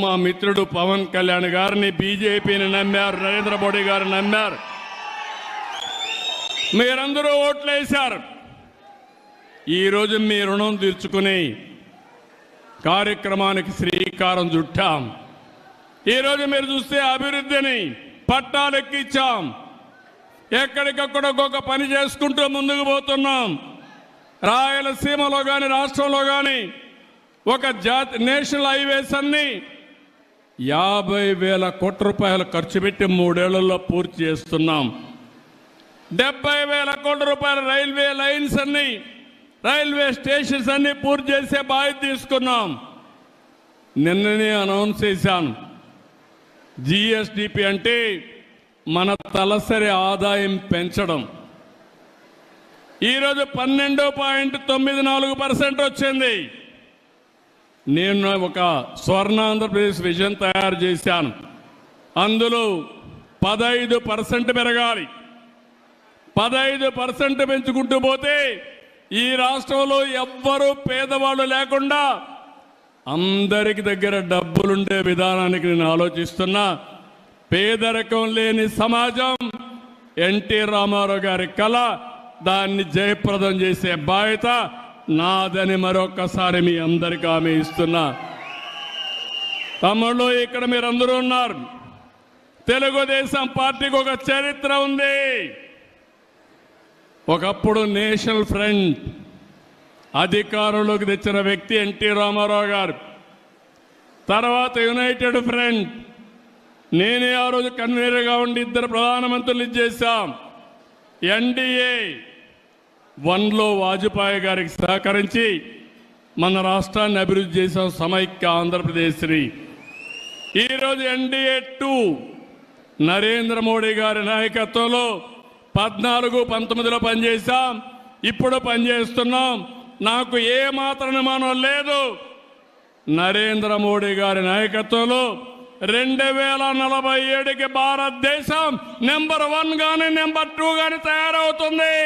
మా మిత్రుడు పవన్ కళ్యాణ్ గారిని, బీజేపీని నమ్మారు, నరేంద్ర మోడీ గారిని నమ్మారు. మీరందరూ ఓట్లేశారు. ఈరోజు మీ రుణం తీర్చుకుని కార్యక్రమానికి శ్రీకారం చుట్టాం. ఈరోజు మీరు చూస్తే అభివృద్ధిని పట్టాలెక్కించాం. ఎక్కడికక్కడ ఒక్కొక్క పని చేసుకుంటూ ముందుకు పోతున్నాం. రాయలసీమలో కానీ రాష్ట్రంలో కానీ ఒక నేషనల్ హైవేస్ అన్ని 50,000 కోట్ల రూపాయలు ఖర్చు పెట్టి 3 ఏళ్లలో పూర్తి చేస్తున్నాం. 70,000 కోట్ల రూపాయల రైల్వే లైన్స్ అన్ని, రైల్వే స్టేషన్స్ అన్ని పూర్తి చేసే బాధ్యత తీసుకున్నాం. నిన్ననే అనౌన్స్ చేశాను. జిఎస్డిపి అంటే మన తలసరి ఆదాయం పెంచడం. ఈరోజు 12.94% వచ్చింది. నేను ఒక స్వర్ణాంధ్రప్రదేశ్ విజన్ తయారు చేశాను. అందులో 15% పెరగాలి. 15% పెంచుకుంటూ పోతే ఈ రాష్ట్రంలో ఎవ్వరూ పేదవాళ్ళు లేకుండా అందరికి దగ్గర డబ్బులుండే విధానానికి నేను ఆలోచిస్తున్నా. పేదరికం లేని సమాజం ఎన్టీ రామారావు గారి కళ. దాన్ని జయప్రదం చేసే బాధ్యత నాదని మరొక్కసారి మీ అందరికీ హామీ ఇస్తున్నా. తమ్ముళ్ళు, ఇక్కడ మీరందరూ ఉన్నారు. తెలుగుదేశం పార్టీకి ఒక చరిత్ర ఉంది. ఒకప్పుడు నేషనల్ ఫ్రంట్ అధికారంలోకి తెచ్చిన వ్యక్తి ఎన్టీ రామారావు గారు. తర్వాత యునైటెడ్ ఫ్రంట్, నేనే ఆ రోజు కన్వీనర్గా ఉండి 2 ప్రధానమంత్రులు చేశాం. ఎన్డీఏ 1లో వాజ్పేయి గారికి సహకరించి మన రాష్ట్రాన్ని అభివృద్ధి చేశాం, సమైక్య ఆంధ్రప్రదేశ్ని. ఈరోజు ఎన్డీఏ 2 నరేంద్ర మోడీ గారి నాయకత్వంలో 14-19లో పనిచేశాం. ఇప్పుడు పనిచేస్తున్నాం. నాకు ఏ మాత్రం అనుమానం లేదు. నరేంద్ర మోడీ గారి నాయకత్వంలో 2047కి భారతదేశం నెంబర్ 1 గాని నెంబర్ 2 గాని తయారవుతుంది.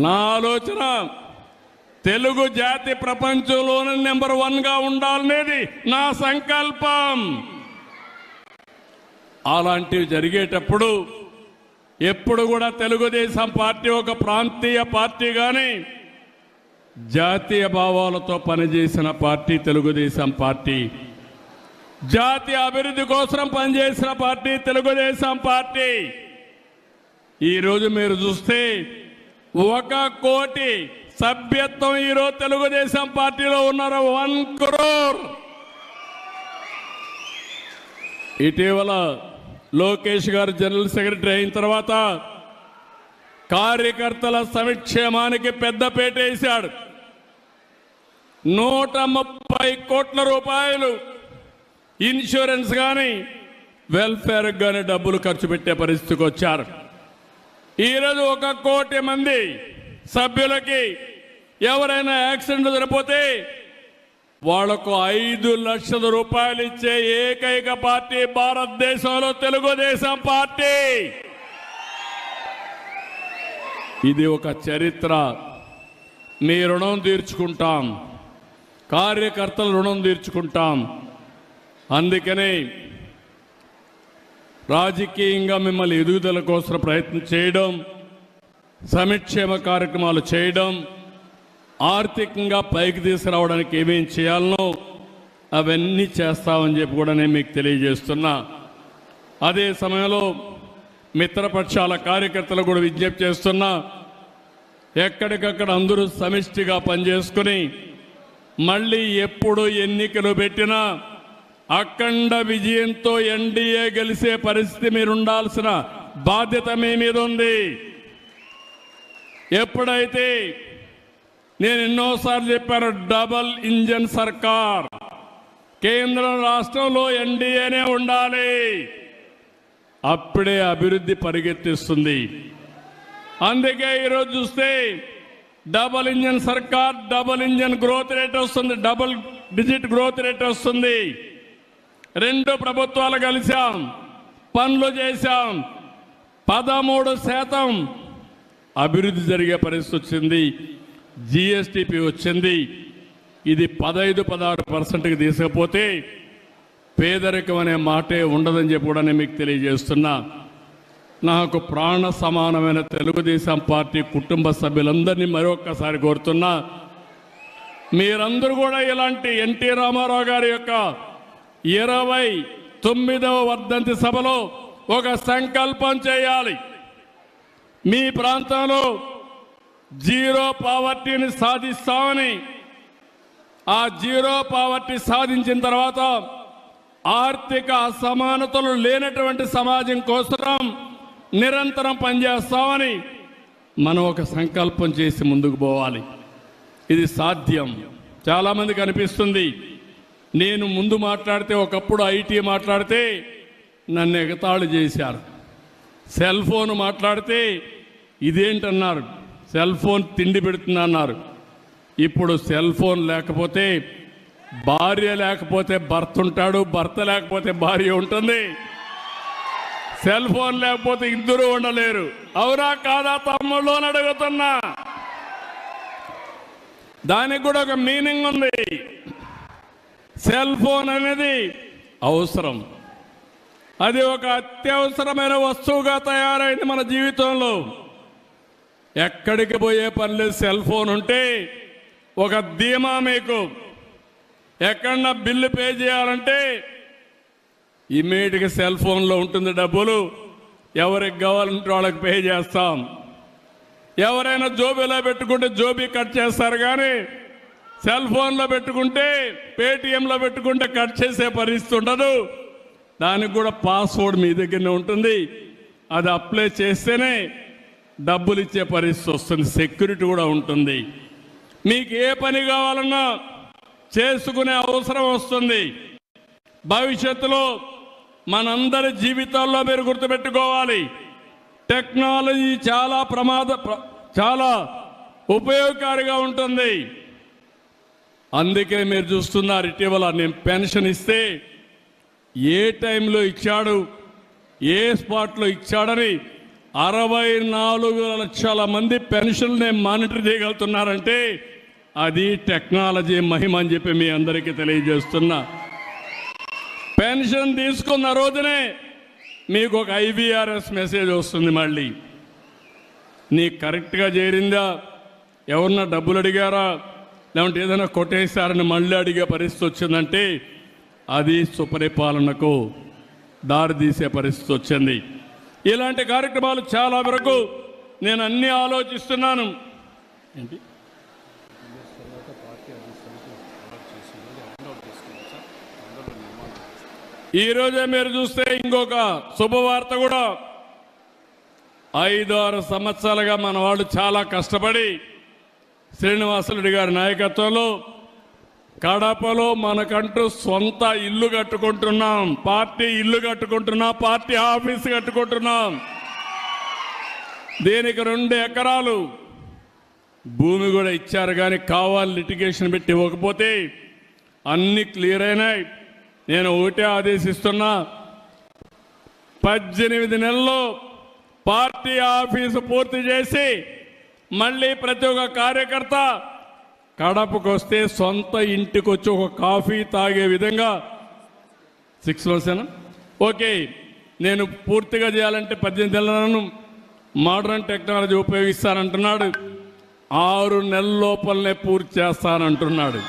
నా ఆలోచన తెలుగు జాతి ప్రపంచంలోనే నెంబర్ 1గా ఉండాలనేది నా సంకల్పం. అలాంటివి జరిగేటప్పుడు ఎప్పుడు కూడా తెలుగుదేశం పార్టీ ఒక ప్రాంతీయ పార్టీ కానీ జాతీయ భావాలతో పనిచేసిన పార్టీ తెలుగుదేశం పార్టీ. జాతీయ అభివృద్ధి కోసం పనిచేసిన పార్టీ తెలుగుదేశం పార్టీ. ఈరోజు మీరు చూస్తే 1 కోటి సభ్యత్వం ఈరోజు తెలుగుదేశం పార్టీలో ఉన్నారు. 1 crore. ఇటీవల లోకేష్ గారు జనరల్ సెక్రటరీ అయిన తర్వాత కార్యకర్తల సంక్షేమానికి పెద్దపీట వేశాడు. 130 కోట్ల రూపాయలు ఇన్సూరెన్స్ కానీ వెల్ఫేర్ కానీ డబ్బులు ఖర్చు పెట్టే పరిస్థితికి వచ్చారు. ఈరోజు 1 కోటి మంది సభ్యులకి ఎవరైనా యాక్సిడెంట్ జరిగిపోతే వాళ్లకు 5 లక్షల రూపాయలు ఇచ్చే ఏకైక పార్టీ భారతదేశంలో తెలుగుదేశం పార్టీ. ఇది ఒక చరిత్ర. మీ రుణం తీర్చుకుంటాం, కార్యకర్తల రుణం తీర్చుకుంటాం. అందుకనే రాజకీయంగా మిమ్మల్ని ఎదుగుదల కోసం ప్రయత్నం చేయడం, సంక్షేమ కార్యక్రమాలు చేయడం, ఆర్థికంగా పైకి తీసుకురావడానికి ఏమేం చేయాలనో అవన్నీ చేస్తామని చెప్పి కూడా నేను మీకు తెలియజేస్తున్నా. అదే సమయంలో మిత్రపక్షాల కార్యకర్తలు కూడా విజ్ఞప్తి చేస్తున్నా. ఎక్కడికక్కడ అందరూ సమిష్టిగా పనిచేసుకుని మళ్ళీ ఎప్పుడు ఎన్నికలు పెట్టినా అఖండ విజయంతో ఎన్డీఏ గెలిచే పరిస్థితి మీరు ఉండాల్సిన బాధ్యత మీ మీద ఉంది. ఎప్పుడైతే నేను ఎన్నోసార్లు చెప్పాను, డబల్ ఇంజన్ సర్కార్, కేంద్రం రాష్ట్రంలో ఎన్డీఏనే ఉండాలి. అప్పుడే అభివృద్ధి పరిగెత్తిస్తుంది. అందుకే ఈరోజు చూస్తే డబల్ ఇంజన్ సర్కార్, డబల్ ఇంజన్ గ్రోత్ రేట్ వస్తుంది, డబుల్ డిజిట్ గ్రోత్ రేట్ వస్తుంది. 2 ప్రభుత్వాలు కలిసాం, పనులు చేశాం. 13% అభివృద్ధి జరిగే పరిస్థితి వచ్చింది. జిఎస్టిపి వచ్చింది. ఇది 15-16%కి తీసుకపోతే పేదరికం అనే మాటే ఉండదని చెప్పి కూడా నేను మీకు తెలియజేస్తున్నా. నాకు ప్రాణ సమానమైన తెలుగుదేశం పార్టీ కుటుంబ సభ్యులందరినీ మరొక్కసారి కోరుతున్నా, మీరందరూ కూడా ఇలాంటి ఎన్టీ రామారావు గారి యొక్క 29వ వర్ధంతి సభలో ఒక సంకల్పం చేయాలి. మీ ప్రాంతంలో జీరో పావర్టీని సాధిస్తామని, ఆ జీరో పావర్టీ సాధించిన తర్వాత ఆర్థిక అసమానతలు లేనటువంటి సమాజం కోసం నిరంతరం పనిచేస్తామని మనం ఒక సంకల్పం చేసి ముందుకు పోవాలి. ఇది సాధ్యం. చాలామందికి అనిపిస్తుంది, నేను ముందు మాట్లాడితే ఒకప్పుడు ఐటీ మాట్లాడితే నన్ను ఎగతాళి చేశారు, సెల్ ఫోన్ మాట్లాడితే ఇదేంటన్నారు, సెల్ ఫోన్ తిండి పెడుతున్నా అన్నారు. ఇప్పుడు సెల్ ఫోన్ లేకపోతే భార్య లేకపోతే భర్త ఉంటాడు, భర్త లేకపోతే భార్య ఉంటుంది, సెల్ ఫోన్ లేకపోతే ఇద్దరు ఉండలేరు. అవునా కాదా తమ్ముళ్ళు అని అడుగుతున్నా. దానికి కూడా ఒక మీనింగ్ ఉంది. సెల్ ఫోన్ అనేది అవసరం, అది ఒక అత్యవసరమైన వస్తువుగా తయారైంది మన జీవితంలో. ఎక్కడికి పోయే పని లేదు, సెల్ ఫోన్ ఉంటే ఒక ధీమా. మీకు ఎక్కడన్నా బిల్లు పే చేయాలంటే ఇమీడియట్గా సెల్ ఫోన్లో ఉంటుంది డబ్బులు, ఎవరికి కావాలంటే వాళ్ళకి పే చేస్తాం. ఎవరైనా జోబీలో పెట్టుకుంటే జోబీ కట్ చేస్తారు, కానీ సెల్ ఫోన్లో పెట్టుకుంటే పేటిఎంలో పెట్టుకుంటే కట్ చేసే పరిస్థితి ఉండదు. దానికి కూడా పాస్వర్డ్ మీ దగ్గరనే ఉంటుంది, అది అప్లై చేస్తేనే డబ్బులు ఇచ్చే పరిస్థితి వస్తుంది, సెక్యూరిటీ కూడా ఉంటుంది. మీకు ఏ పని కావాలన్నా చేసుకునే అవసరం వస్తుంది. భవిష్యత్తులో మనందరి జీవితాల్లో మీరు గుర్తుపెట్టుకోవాలి, టెక్నాలజీ చాలా ఉపయోగకారిగా ఉంటుంది. అందుకే మీరు చూస్తున్నారు, ఇటీవల నేను పెన్షన్ ఇస్తే ఏ టైంలో ఇచ్చాడు, ఏ స్పాట్లో ఇచ్చాడని 64 లక్షల మంది పెన్షన్నే మానిటర్ చేయగలుగుతున్నారంటే అది టెక్నాలజీ మహిమ అని చెప్పి మీ అందరికీ తెలియజేస్తున్నా. పెన్షన్ తీసుకున్న రోజునే మీకు ఒక IVRS మెసేజ్ వస్తుంది, మళ్ళీ నీకు కరెక్ట్గా చేరిందా, ఎవరన్నా డబ్బులు అడిగారా, లేదంటే ఏదైనా కొట్టేశారని మళ్ళీ అడిగే పరిస్థితి వచ్చిందంటే అది సుపరిపాలనకు దారితీసే పరిస్థితి వచ్చింది. ఇలాంటి కార్యక్రమాలు చాలా వరకు నేను అన్నీ ఆలోచిస్తున్నాను. ఏంటి ఈరోజే మీరు చూస్తే ఇంకొక శుభవార్త కూడా, 5-6 సంవత్సరాలుగా మన వాళ్ళు చాలా కష్టపడి శ్రీనివాసరెడ్డి గారి నాయకత్వంలో కడపలో మనకంటూ సొంత ఇల్లు కట్టుకుంటున్నాం, పార్టీ ఇల్లు కట్టుకుంటున్నాం, పార్టీ ఆఫీస్ కట్టుకుంటున్నాం. దీనికి 2 ఎకరాలు భూమి కూడా ఇచ్చారు, కానీ కావాలి లిటిగేషన్ పెట్టి ఇవ్వకపోతే అన్ని క్లియర్ అయినాయి. నేను ఒకటే ఆదేశిస్తున్నా, 18 నెలల్లో పార్టీ ఆఫీసు పూర్తి చేసి మళ్ళీ ప్రతి ఒక్క కార్యకర్త కడపకు వస్తే సొంత ఇంటికి వచ్చి ఒక కాఫీ తాగే విధంగా 6 months ఓకే. నేను పూర్తిగా చేయాలంటే 18 నెలలను మోడర్న్ టెక్నాలజీ ఉపయోగిస్తానంటున్నాడు, 6 నెలల లోపలనే పూర్తి చేస్తానంటున్నాడు.